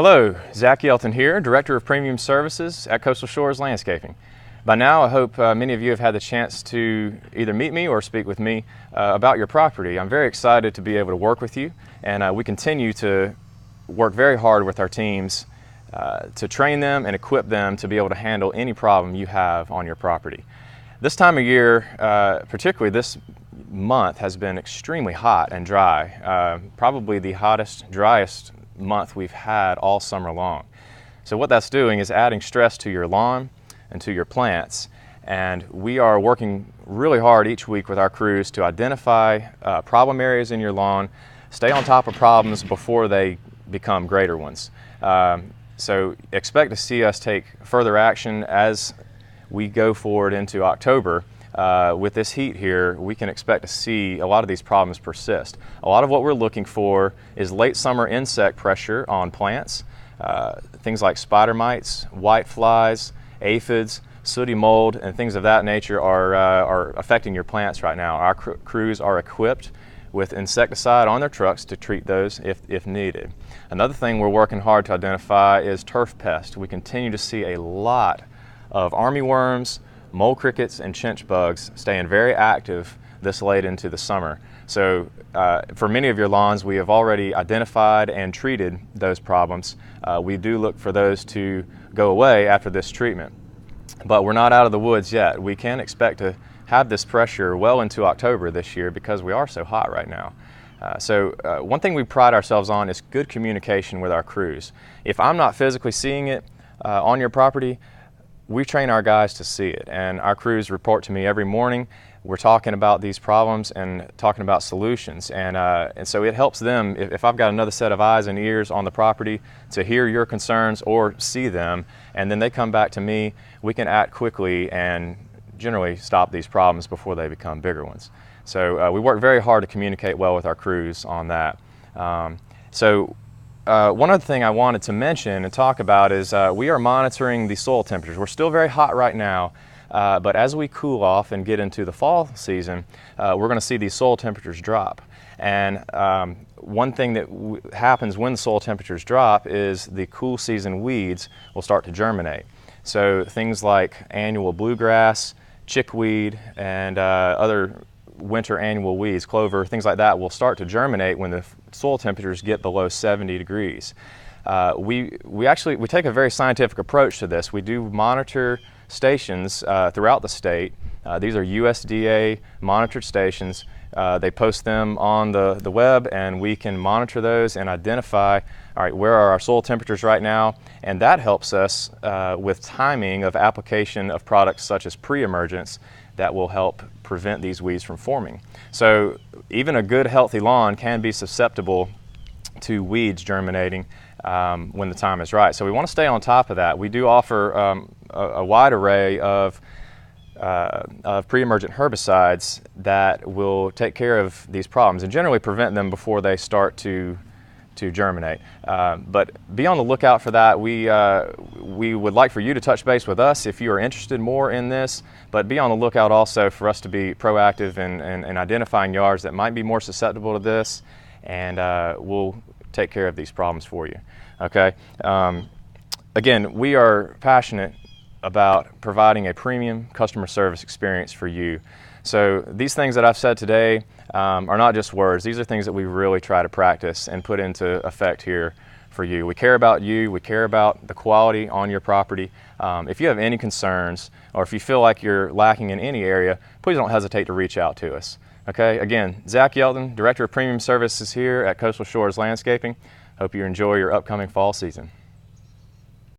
Hello, Zach Yelton here, Director of Premium Services at Coastal Shores Landscaping. By now, I hope many of you have had the chance to either meet me or speak with me about your property. I'm very excited to be able to work with you, and we continue to work very hard with our teams to train them and equip them to be able to handle any problem you have on your property. This time of year, particularly this month, has been extremely hot and dry, probably the hottest, driest month we've had all summer long. So what that's doing is adding stress to your lawn and to your plants, and we are working really hard each week with our crews to identify problem areas in your lawn, stay on top of problems before they become greater ones. So expect to see us take further action as we go forward into October. With this heat here, we can expect to see a lot of these problems persist. A lot of what we're looking for is late summer insect pressure on plants. Things like spider mites, white flies, aphids, sooty mold, and things of that nature are affecting your plants right now. Our crews are equipped with insecticide on their trucks to treat those if needed. Another thing we're working hard to identify is turf pest. We continue to see a lot of armyworms, mole crickets, and chinch bugs staying very active this late into the summer. So for many of your lawns, we have already identified and treated those problems. We do look for those to go away after this treatment. But we're not out of the woods yet. We can expect to have this pressure well into October this year because we are so hot right now. One thing we pride ourselves on is good communication with our crews. If I'm not physically seeing it on your property, we train our guys to see it, and our crews report to me every morning. We're talking about these problems and talking about solutions, and so it helps them, if I've got another set of eyes and ears on the property, to hear your concerns or see them, and then they come back to me. We can act quickly and generally stop these problems before they become bigger ones. So we work very hard to communicate well with our crews on that. One other thing I wanted to mention and talk about is we are monitoring the soil temperatures. We're still very hot right now, but as we cool off and get into the fall season, we're going to see these soil temperatures drop. And one thing that happens when the soil temperatures drop is the cool season weeds will start to germinate. So things like annual bluegrass, chickweed, and other winter annual weeds, clover, things like that will start to germinate when the soil temperatures get below 70 degrees. We take a very scientific approach to this. We do monitor stations throughout the state. These are USDA monitored stations. They post them on the web, and we can monitor those and identify, all right, where are our soil temperatures right now, and that helps us with timing of application of products such as pre-emergence that will help prevent these weeds from forming. So even a good healthy lawn can be susceptible to weeds germinating when the time is right. So we want to stay on top of that. We do offer a wide array of pre-emergent herbicides that will take care of these problems and generally prevent them before they start to germinate. But be on the lookout for that. We would like for you to touch base with us if you are interested more in this, but be on the lookout also for us to be proactive in identifying yards that might be more susceptible to this, and we'll take care of these problems for you. Okay. Again, we are passionate about providing a premium customer service experience for you. So these things that I've said today are not just words. These are things that we really try to practice and put into effect here for you. We care about you. We care about the quality on your property. If you have any concerns or if you feel like you're lacking in any area, please don't hesitate to reach out to us. Okay, again, Zach Yelton, Director of Premium Services here at Coastal Shores Landscaping. Hope you enjoy your upcoming fall season.